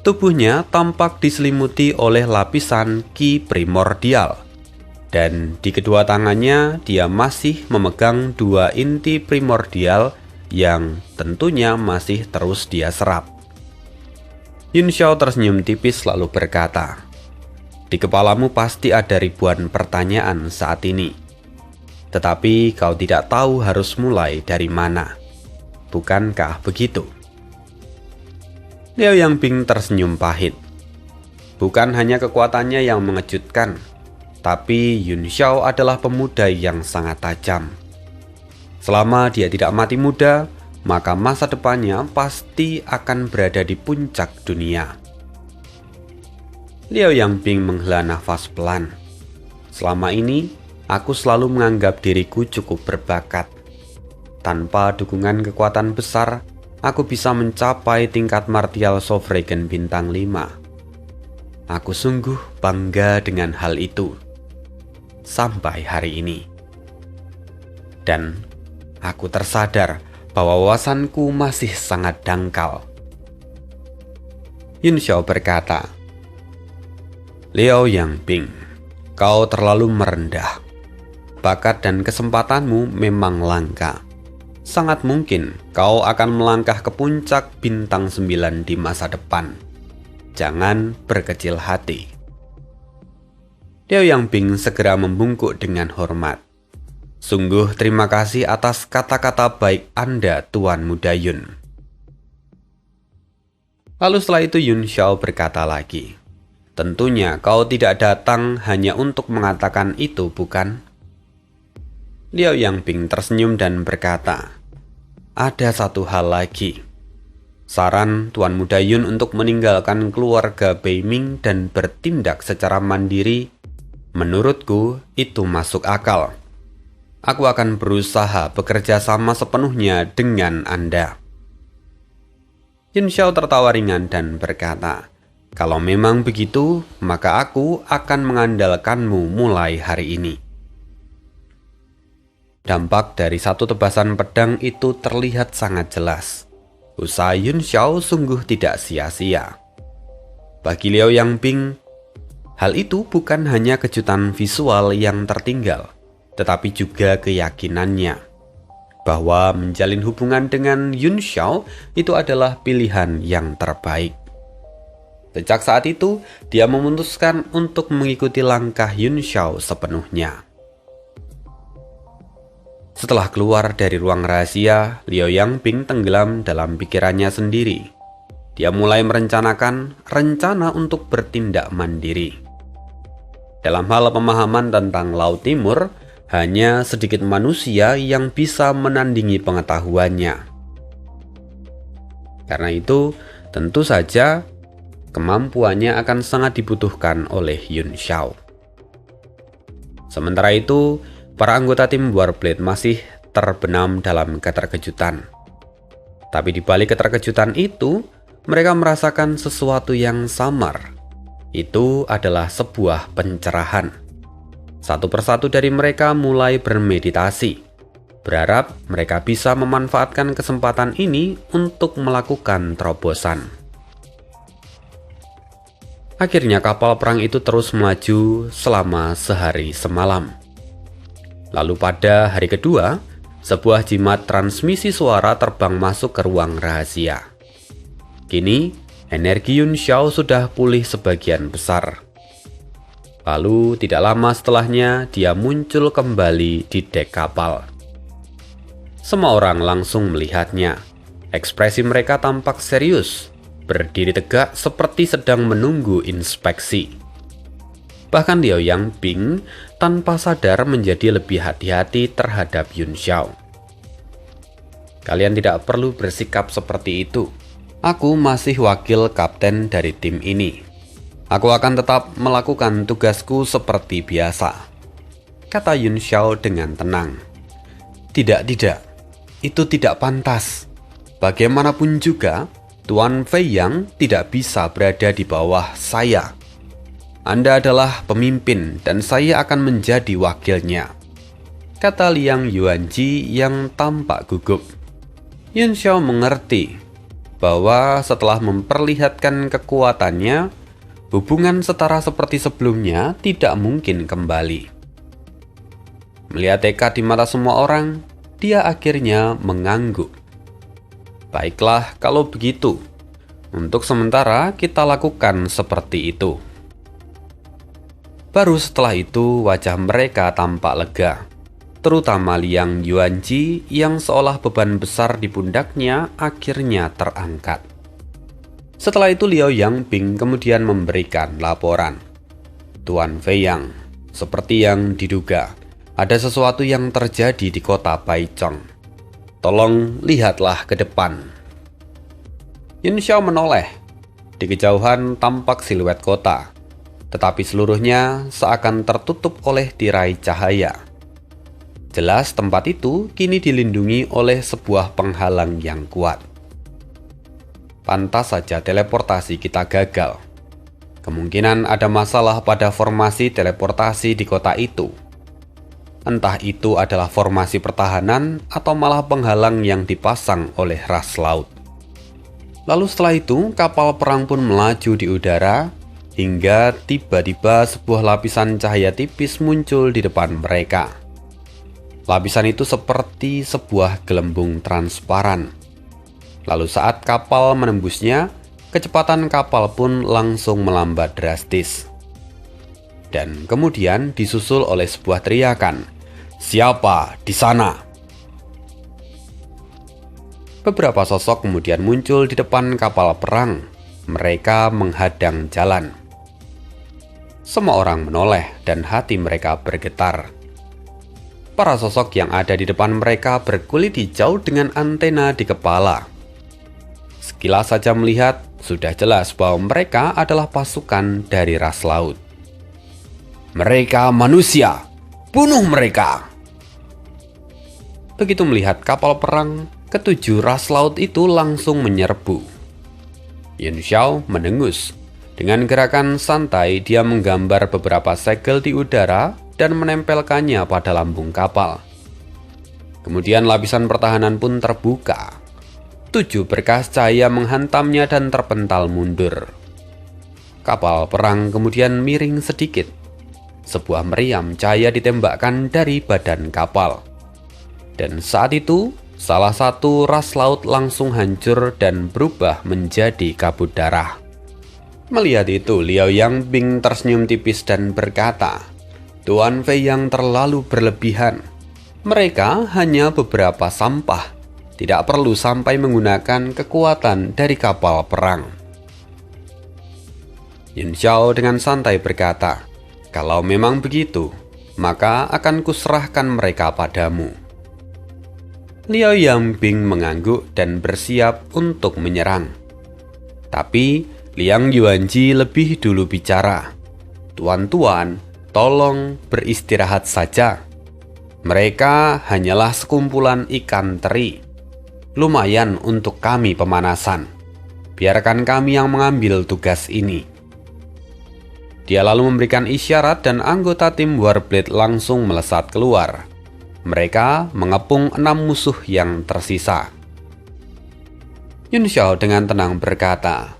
Tubuhnya tampak diselimuti oleh lapisan ki primordial. Dan di kedua tangannya dia masih memegang 2 inti primordial yang tentunya masih terus dia serap. Yun Xiao tersenyum tipis lalu berkata, "Di kepalamu pasti ada ribuan pertanyaan saat ini. Tetapi kau tidak tahu harus mulai dari mana. Bukankah begitu?" Liao Yangping tersenyum pahit. Bukan hanya kekuatannya yang mengejutkan, tapi Yun Xiao adalah pemuda yang sangat tajam. Selama dia tidak mati muda, maka masa depannya pasti akan berada di puncak dunia. Liao Yangbing menghela nafas pelan. Selama ini, aku selalu menganggap diriku cukup berbakat. Tanpa dukungan kekuatan besar, aku bisa mencapai tingkat martial Sovereign bintang 5. Aku sungguh bangga dengan hal itu. Sampai hari ini. Dan aku tersadar bahwa wawasanku masih sangat dangkal. Yun Xiao berkata, Liao Yangbing, kau terlalu merendah. Bakat dan kesempatanmu memang langka. Sangat mungkin kau akan melangkah ke puncak bintang 9 di masa depan. Jangan berkecil hati. Liao Yangbing segera membungkuk dengan hormat. Sungguh terima kasih atas kata-kata baik Anda, Tuan Muda Yun. Lalu setelah itu Yun Xiao berkata lagi, tentunya kau tidak datang hanya untuk mengatakan itu, bukan? Liao Yangbing tersenyum dan berkata, ada satu hal lagi. Saran Tuan Muda Yun untuk meninggalkan keluarga Beiming dan bertindak secara mandiri, menurutku itu masuk akal. Aku akan berusaha bekerja sama sepenuhnya dengan Anda. Yun Xiao tertawa ringan dan berkata, kalau memang begitu, maka aku akan mengandalkanmu mulai hari ini. Dampak dari satu tebasan pedang itu terlihat sangat jelas. Usaha Yun Xiao sungguh tidak sia-sia. Bagi Liao Yangbing, hal itu bukan hanya kejutan visual yang tertinggal, tetapi juga keyakinannya bahwa menjalin hubungan dengan Yun Xiao itu adalah pilihan yang terbaik. Sejak saat itu, dia memutuskan untuk mengikuti langkah Yun Xiao sepenuhnya. Setelah keluar dari ruang rahasia, Liao Yangbing tenggelam dalam pikirannya sendiri. Dia mulai merencanakan rencana untuk bertindak mandiri. Dalam hal pemahaman tentang Laut Timur, hanya sedikit manusia yang bisa menandingi pengetahuannya. Karena itu, tentu saja kemampuannya akan sangat dibutuhkan oleh Yun Xiao. Sementara itu, para anggota tim Warblade masih terbenam dalam keterkejutan. Tapi di balik keterkejutan itu, mereka merasakan sesuatu yang samar. Itu adalah sebuah pencerahan. Satu persatu dari mereka mulai bermeditasi, berharap mereka bisa memanfaatkan kesempatan ini untuk melakukan terobosan. Akhirnya kapal perang itu terus melaju selama sehari semalam. Lalu pada hari kedua, sebuah jimat transmisi suara terbang masuk ke ruang rahasia. Kini, energi Yun Xiao sudah pulih sebagian besar. Lalu tidak lama setelahnya, dia muncul kembali di dek kapal. Semua orang langsung melihatnya. Ekspresi mereka tampak serius, berdiri tegak seperti sedang menunggu inspeksi. Bahkan Liao Yangbing tanpa sadar menjadi lebih hati-hati terhadap Yun Xiao. Kalian tidak perlu bersikap seperti itu. Aku masih wakil kapten dari tim ini. Aku akan tetap melakukan tugasku seperti biasa, kata Yun Xiao dengan tenang. Tidak, itu tidak pantas. Bagaimanapun juga, Tuan Fei Yang tidak bisa berada di bawah saya. Anda adalah pemimpin dan saya akan menjadi wakilnya, kata Liang Yuanji yang tampak gugup. Yun Xiao mengerti bahwa setelah memperlihatkan kekuatannya, hubungan setara seperti sebelumnya tidak mungkin kembali. Melihat tekad di mata semua orang, dia akhirnya mengangguk. Baiklah kalau begitu, untuk sementara kita lakukan seperti itu. Baru setelah itu wajah mereka tampak lega, terutama Liang Yuanji yang seolah beban besar di pundaknya akhirnya terangkat. Setelah itu Liao Yangbing kemudian memberikan laporan. Tuan Fei Yang, seperti yang diduga, ada sesuatu yang terjadi di kota Baicheng. Tolong lihatlah ke depan. Yun Xiao menoleh. Di kejauhan tampak siluet kota. tetapi seluruhnya seakan tertutup oleh tirai cahaya. Jelas tempat itu kini dilindungi oleh sebuah penghalang yang kuat. Pantas saja teleportasi kita gagal. Kemungkinan ada masalah pada formasi teleportasi di kota itu. Entah itu adalah formasi pertahanan atau malah penghalang yang dipasang oleh ras laut. Lalu setelah itu, kapal perang pun melaju di udara hingga tiba-tiba sebuah lapisan cahaya tipis muncul di depan mereka. Lapisan itu seperti sebuah gelembung transparan. Lalu saat kapal menembusnya, kecepatan kapal pun langsung melambat drastis. Dan kemudian disusul oleh sebuah teriakan, "Siapa di sana?" Beberapa sosok kemudian muncul di depan kapal perang. Mereka menghadang jalan. Semua orang menoleh dan hati mereka bergetar. Para sosok yang ada di depan mereka berkulit hijau dengan antena di kepala. Sekilas saja melihat, sudah jelas bahwa mereka adalah pasukan dari ras laut. "Mereka manusia! Bunuh mereka!" Begitu melihat kapal perang, ketujuh ras laut itu langsung menyerbu. Yun Xiao mendengus. Dengan gerakan santai, dia menggambar beberapa segel di udara dan menempelkannya pada lambung kapal. Kemudian lapisan pertahanan pun terbuka. 7 berkas cahaya menghantamnya dan terpental mundur. Kapal perang kemudian miring sedikit. Sebuah meriam cahaya ditembakkan dari badan kapal. Dan saat itu, salah satu ras laut langsung hancur dan berubah menjadi kabut darah. Melihat itu, Liao Yangbing tersenyum tipis dan berkata, "Tuan Fei yang terlalu berlebihan. Mereka hanya beberapa sampah. Tidak perlu sampai menggunakan kekuatan dari kapal perang." Yun Xiao dengan santai berkata, "Kalau memang begitu, maka akan kuserahkan mereka padamu." Liao Yangbing mengangguk dan bersiap untuk menyerang. Tapi Liang Yuanji lebih dulu bicara. "Tuan-tuan, tolong beristirahat saja. Mereka hanyalah sekumpulan ikan teri. Lumayan untuk kami pemanasan. Biarkan kami yang mengambil tugas ini." Dia lalu memberikan isyarat dan anggota tim Warblade langsung melesat keluar. Mereka mengepung 6 musuh yang tersisa. Yun Xiao dengan tenang berkata,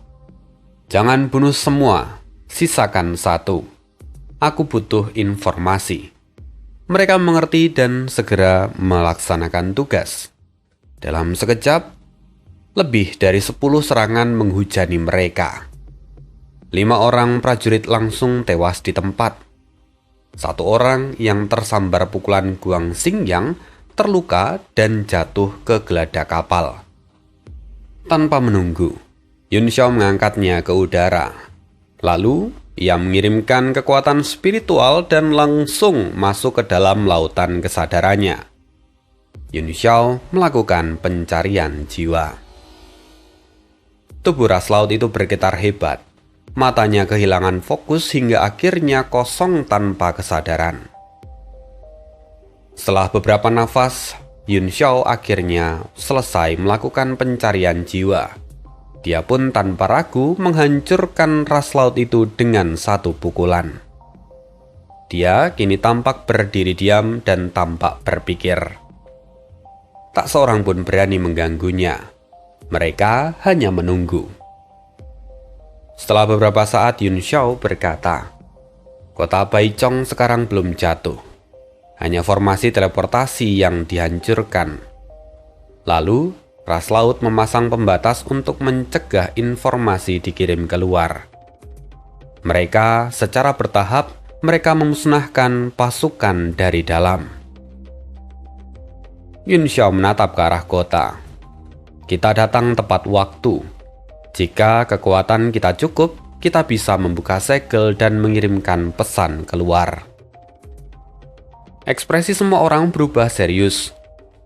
"Jangan bunuh semua, sisakan 1. Aku butuh informasi." Mereka mengerti dan segera melaksanakan tugas. Dalam sekejap, lebih dari 10 serangan menghujani mereka. 5 orang prajurit langsung tewas di tempat. 1 orang yang tersambar pukulan Guang Xingyang terluka dan jatuh ke geladak kapal. Tanpa menunggu, Yun Xiao mengangkatnya ke udara. Lalu, ia mengirimkan kekuatan spiritual dan langsung masuk ke dalam lautan kesadarannya. Yun Xiao melakukan pencarian jiwa. Tubuh ras laut itu bergetar hebat. Matanya kehilangan fokus hingga akhirnya kosong tanpa kesadaran. Setelah beberapa nafas, Yun Xiao akhirnya selesai melakukan pencarian jiwa. Dia pun tanpa ragu menghancurkan ras laut itu dengan 1 pukulan. Dia kini tampak berdiri diam dan tampak berpikir. Tak seorang pun berani mengganggunya. Mereka hanya menunggu. Setelah beberapa saat, Yun Xiao berkata, "Kota Baichong sekarang belum jatuh. Hanya formasi teleportasi yang dihancurkan." Lalu, ras laut memasang pembatas untuk mencegah informasi dikirim keluar. Mereka secara bertahap, mereka memusnahkan pasukan dari dalam. Yun Xiao menatap ke arah kota. "Kita datang tepat waktu. Jika kekuatan kita cukup, kita bisa membuka segel dan mengirimkan pesan keluar." Ekspresi semua orang berubah serius.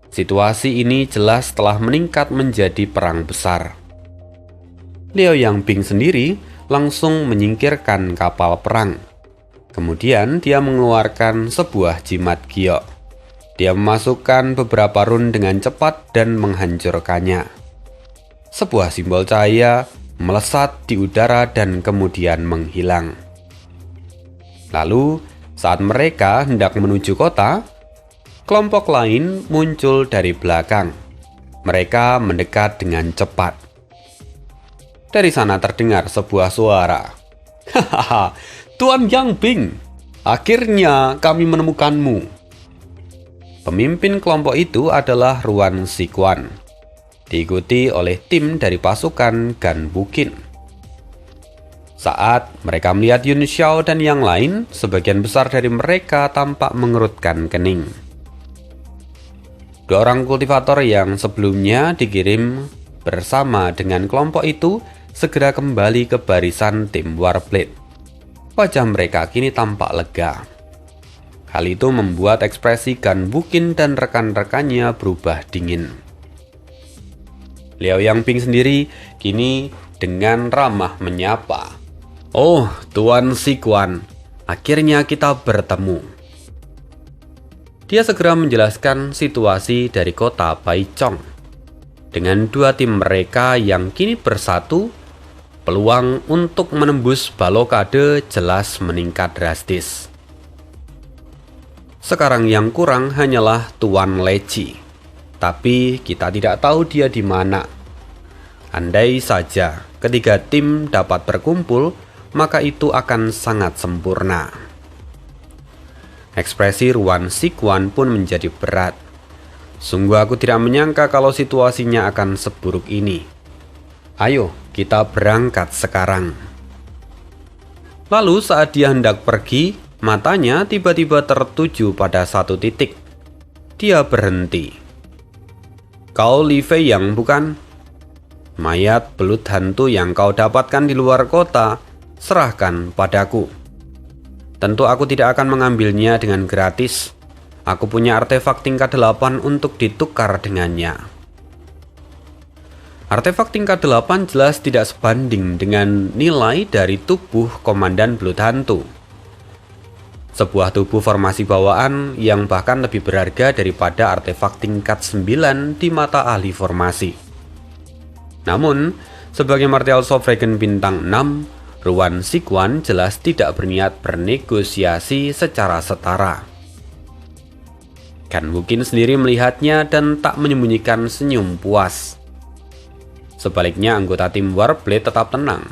Situasi ini jelas telah meningkat menjadi perang besar. Liao Yangbing sendiri langsung menyingkirkan kapal perang. Kemudian dia mengeluarkan sebuah jimat giok. Dia memasukkan beberapa run dengan cepat dan menghancurkannya. Sebuah simbol cahaya melesat di udara dan kemudian menghilang. Lalu, saat mereka hendak menuju kota, kelompok lain muncul dari belakang. Mereka mendekat dengan cepat. Dari sana terdengar sebuah suara. Hahaha, Tuan Yang Bing, akhirnya kami menemukanmu. Pemimpin kelompok itu adalah Ruan Sikuan, diikuti oleh tim dari pasukan Gan Bukin. Saat mereka melihat Yun Xiao dan yang lain, sebagian besar dari mereka tampak mengerutkan kening. Dua orang kultivator yang sebelumnya dikirim bersama dengan kelompok itu segera kembali ke barisan tim Warblade. Wajah mereka kini tampak lega. Hal itu membuat ekspresi Gan Bukin dan rekan-rekannya berubah dingin. Liao Yangbing sendiri kini dengan ramah menyapa. Oh, Tuan Sikuan, akhirnya kita bertemu. Dia segera menjelaskan situasi dari kota Baichong. Dengan dua tim mereka yang kini bersatu, peluang untuk menembus balokade jelas meningkat drastis. Sekarang yang kurang hanyalah Tuan Leci, tapi kita tidak tahu dia di mana. Andai saja ketiga tim dapat berkumpul, maka itu akan sangat sempurna. Ekspresi Ruan Sikuan pun menjadi berat. Sungguh aku tidak menyangka kalau situasinya akan seburuk ini. Ayo, kita berangkat sekarang. Lalu saat dia hendak pergi, matanya tiba-tiba tertuju pada satu titik. Dia berhenti. Kau Li Fei yang bukan? Mayat belut hantu yang kau dapatkan di luar kota, serahkan padaku. Tentu aku tidak akan mengambilnya dengan gratis. Aku punya artefak tingkat 8 untuk ditukar dengannya. Artefak tingkat 8 jelas tidak sebanding dengan nilai dari tubuh Komandan Belut Hantu. Sebuah tubuh formasi bawaan yang bahkan lebih berharga daripada artefak tingkat 9 di mata ahli formasi. Namun, sebagai Martial Sovereign bintang 6, Ruan Sikuan jelas tidak berniat bernegosiasi secara setara. Gan Bukin sendiri melihatnya dan tak menyembunyikan senyum puas. Sebaliknya anggota tim Warblade tetap tenang.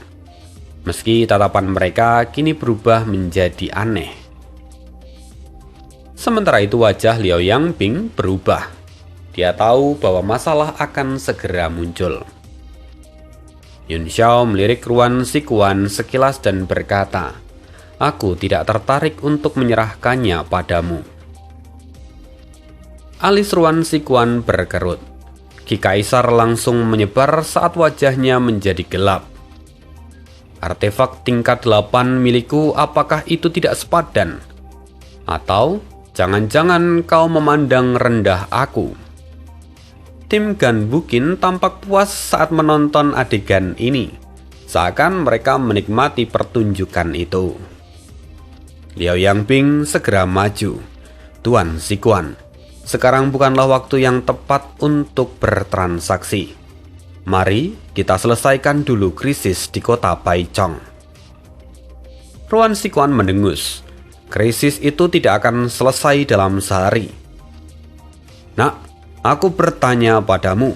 Meski tatapan mereka kini berubah menjadi aneh. Sementara itu wajah Liao Yangbing berubah. Dia tahu bahwa masalah akan segera muncul. Yun Xiao melirik Ruan Sikuan sekilas dan berkata, "Aku tidak tertarik untuk menyerahkannya padamu." Alis Ruan Sikuan berkerut. Ki Kaisar langsung menyebar saat wajahnya menjadi gelap. Artefak tingkat 8 milikku, apakah itu tidak sepadan? Atau jangan-jangan kau memandang rendah aku? Tim Gan Bukin tampak puas saat menonton adegan ini, seakan mereka menikmati pertunjukan itu. Liao Yangbing segera maju. Tuan Sikuan, sekarang bukanlah waktu yang tepat untuk bertransaksi. Mari kita selesaikan dulu krisis di kota Baichong. Ruan Sikuan mendengus. Krisis itu tidak akan selesai dalam sehari. Nak, aku bertanya padamu.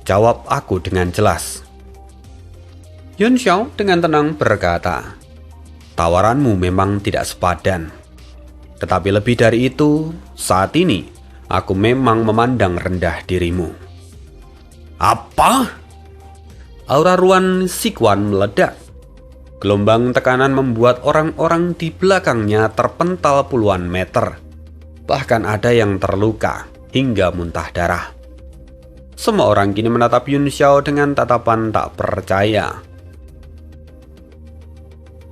Jawab aku dengan jelas. Yun Xiao dengan tenang berkata, tawaranmu memang tidak sepadan. Tetapi lebih dari itu, saat ini aku memang memandang rendah dirimu. Apa? Aura Ruan Sikuan meledak. Gelombang tekanan membuat orang-orang di belakangnya terpental puluhan meter. Bahkan ada yang terluka hingga muntah darah. Semua orang kini menatap Yun Xiao dengan tatapan tak percaya.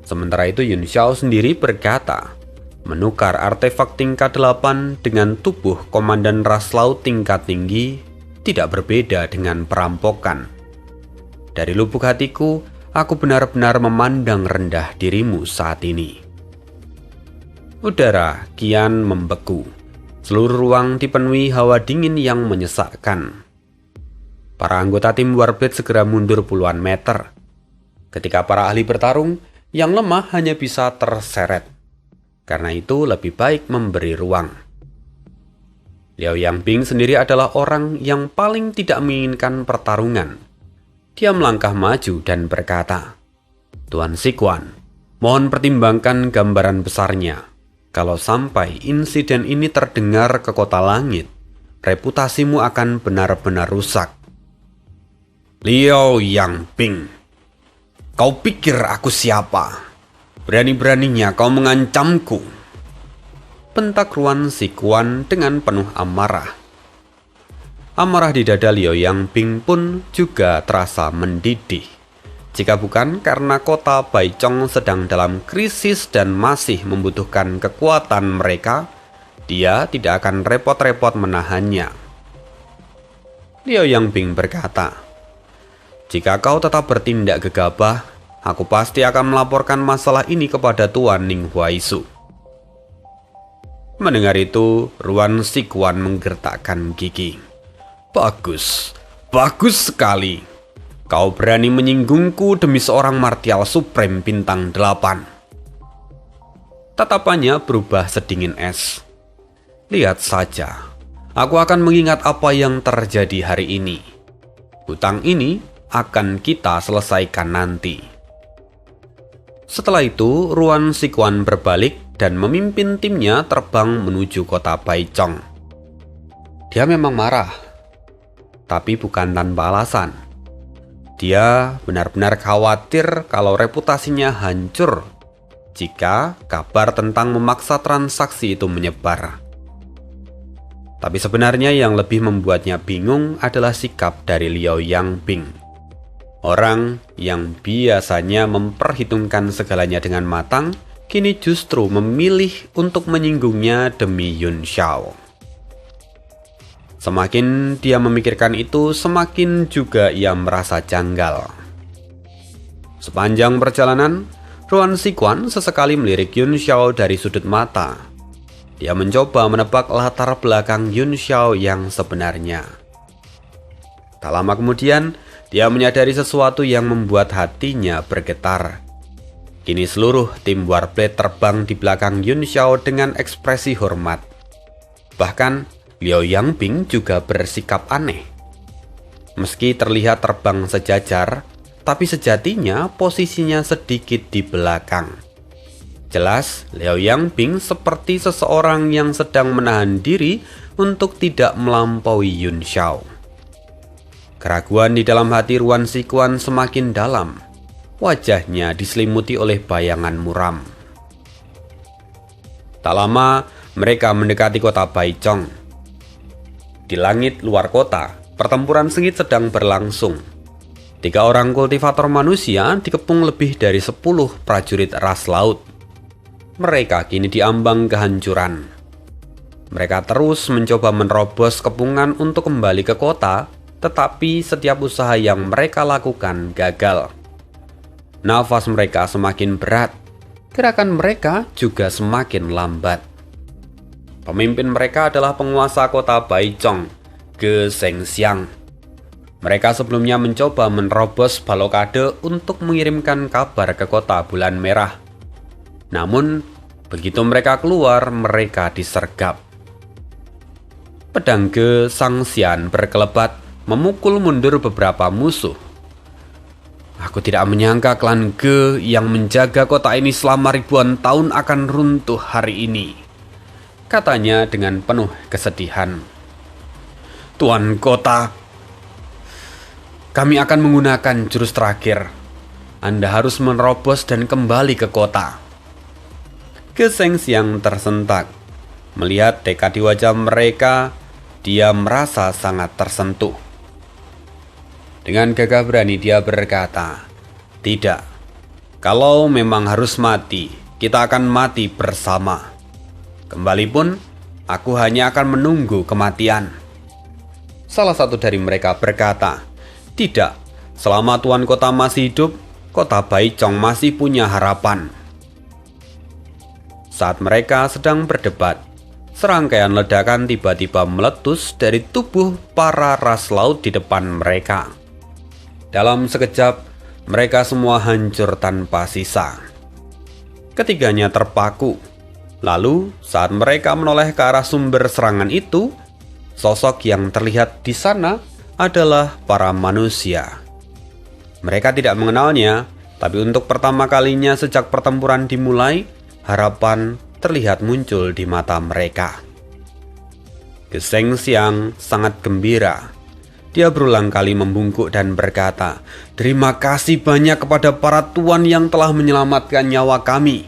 Sementara itu Yun Xiao sendiri berkata, menukar artefak tingkat 8 dengan tubuh komandan ras laut tingkat tinggi tidak berbeda dengan perampokan. Dari lubuk hatiku, Aku benar-benar memandang rendah dirimu saat ini." Udara kian membeku. Seluruh ruang dipenuhi hawa dingin yang menyesakkan. Para anggota tim Warblade segera mundur puluhan meter. Ketika para ahli bertarung, yang lemah hanya bisa terseret. Karena itu lebih baik memberi ruang. Liao Yangbing sendiri adalah orang yang paling tidak menginginkan pertarungan. Dia melangkah maju dan berkata, "Tuan Sikuan, mohon pertimbangkan gambaran besarnya. Kalau sampai insiden ini terdengar ke kota langit, reputasimu akan benar-benar rusak." "Liao Yangbing, kau pikir aku siapa? Berani-beraninya kau mengancamku?" bentak Ruan Sikuan dengan penuh amarah. Amarah di dada Liao Yangbing pun juga terasa mendidih. Jika bukan karena kota Baichong sedang dalam krisis dan masih membutuhkan kekuatan mereka, dia tidak akan repot-repot menahannya. Liao Yangbing berkata, "Jika kau tetap bertindak gegabah, aku pasti akan melaporkan masalah ini kepada Tuan Ning Huaisu." Mendengar itu, Ruan Sikuan menggertakkan gigi. Bagus sekali. Kau berani menyinggungku demi seorang martial supreme bintang 8. Tatapannya berubah sedingin es. "Lihat saja, aku akan mengingat apa yang terjadi hari ini. Hutang ini akan kita selesaikan nanti." Setelah itu, Ruan Sikuan berbalik dan memimpin timnya terbang menuju kota Baichong. Dia memang marah, tapi bukan tanpa alasan. Dia benar-benar khawatir kalau reputasinya hancur jika kabar tentang memaksa transaksi itu menyebar. Tapi sebenarnya yang lebih membuatnya bingung adalah sikap dari Liao Yangbing. Orang yang biasanya memperhitungkan segalanya dengan matang, kini justru memilih untuk menyinggungnya demi Yun Xiao. Semakin dia memikirkan itu, semakin juga ia merasa janggal. Sepanjang perjalanan, Ruan Sikuan sesekali melirik Yun Xiao dari sudut mata. Dia mencoba menebak latar belakang Yun Xiao yang sebenarnya. Tak lama kemudian, dia menyadari sesuatu yang membuat hatinya bergetar. Kini seluruh tim Warblade terbang di belakang Yun Xiao dengan ekspresi hormat. Bahkan Liao Yangbing juga bersikap aneh. Meski terlihat terbang sejajar, tapi sejatinya posisinya sedikit di belakang. Jelas, Liao Yangbing seperti seseorang yang sedang menahan diri untuk tidak melampaui Yun Xiao. Keraguan di dalam hati Ruan Sikuan semakin dalam. Wajahnya diselimuti oleh bayangan muram. Tak lama, mereka mendekati kota Baichong. Di langit luar kota, pertempuran sengit sedang berlangsung. 3 orang kultivator manusia dikepung lebih dari 10 prajurit ras laut. Mereka kini diambang kehancuran. Mereka terus mencoba menerobos kepungan untuk kembali ke kota, tetapi setiap usaha yang mereka lakukan gagal. Nafas mereka semakin berat, gerakan mereka juga semakin lambat. Pemimpin mereka adalah penguasa kota Baichong, Ge Zhengxiang. Mereka sebelumnya mencoba menerobos balokade untuk mengirimkan kabar ke kota Bulan Merah. Namun, begitu mereka keluar, mereka disergap. Pedang Ge Zhengxiang berkelebat, memukul mundur beberapa musuh. "Aku tidak menyangka klan Ge yang menjaga kota ini selama ribuan tahun akan runtuh hari ini," katanya dengan penuh kesedihan. "Tuan kota, kami akan menggunakan jurus terakhir. Anda harus menerobos dan kembali ke kota." Ge Zhengxiang tersentak. Melihat tekad di wajah mereka, dia merasa sangat tersentuh. Dengan gagah berani dia berkata, "Tidak, kalau memang harus mati, kita akan mati bersama. Kembali pun, aku hanya akan menunggu kematian." Salah satu dari mereka berkata, "Tidak, selama tuan kota masih hidup, kota Baichong masih punya harapan. Saat mereka sedang berdebat, serangkaian ledakan tiba-tiba meletus dari tubuh para ras laut di depan mereka. Dalam sekejap, mereka semua hancur tanpa sisa. Ketiganya terpaku. Lalu, saat mereka menoleh ke arah sumber serangan itu, sosok yang terlihat di sana adalah para manusia. Mereka tidak mengenalnya, tapi untuk pertama kalinya sejak pertempuran dimulai, harapan terlihat muncul di mata mereka. Geseng Xiang sangat gembira. Dia berulang kali membungkuk dan berkata, "Terima kasih banyak kepada para tuan yang telah menyelamatkan nyawa kami.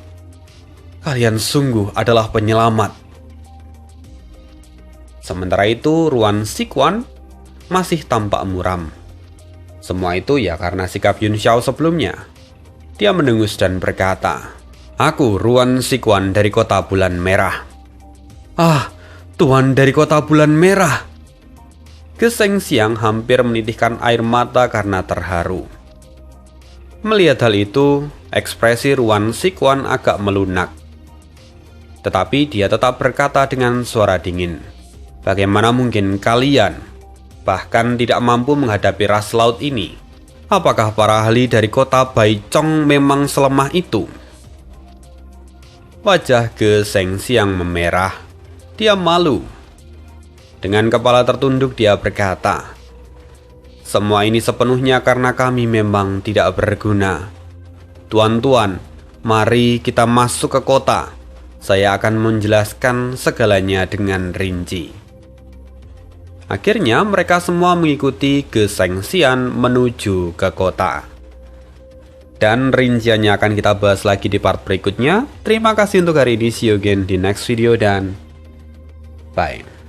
Kalian sungguh adalah penyelamat." Sementara itu, Ruan Xiguan masih tampak muram. Semua itu ya karena sikap Yun Xiao sebelumnya. Dia mendengus dan berkata, "Aku Ruan Xiguan dari kota bulan merah." "Ah, tuan dari kota bulan merah." Geseng Xiang hampir menitihkan air mata karena terharu. Melihat hal itu, ekspresi Ruan Xiguan agak melunak. Tetapi dia tetap berkata dengan suara dingin, "Bagaimana mungkin kalian bahkan tidak mampu menghadapi ras laut ini? Apakah para ahli dari kota Baichong memang selemah itu?" Wajah Geseng Xiang memerah. Dia malu. Dengan kepala tertunduk dia berkata, "Semua ini sepenuhnya karena kami memang tidak berguna. Tuan-tuan, mari kita masuk ke kota. Saya akan menjelaskan segalanya dengan rinci." Akhirnya mereka semua mengikuti Geseng Xiang menuju ke kota. Dan rinciannya akan kita bahas lagi di part berikutnya. Terima kasih untuk hari ini. See you again di next video dan bye.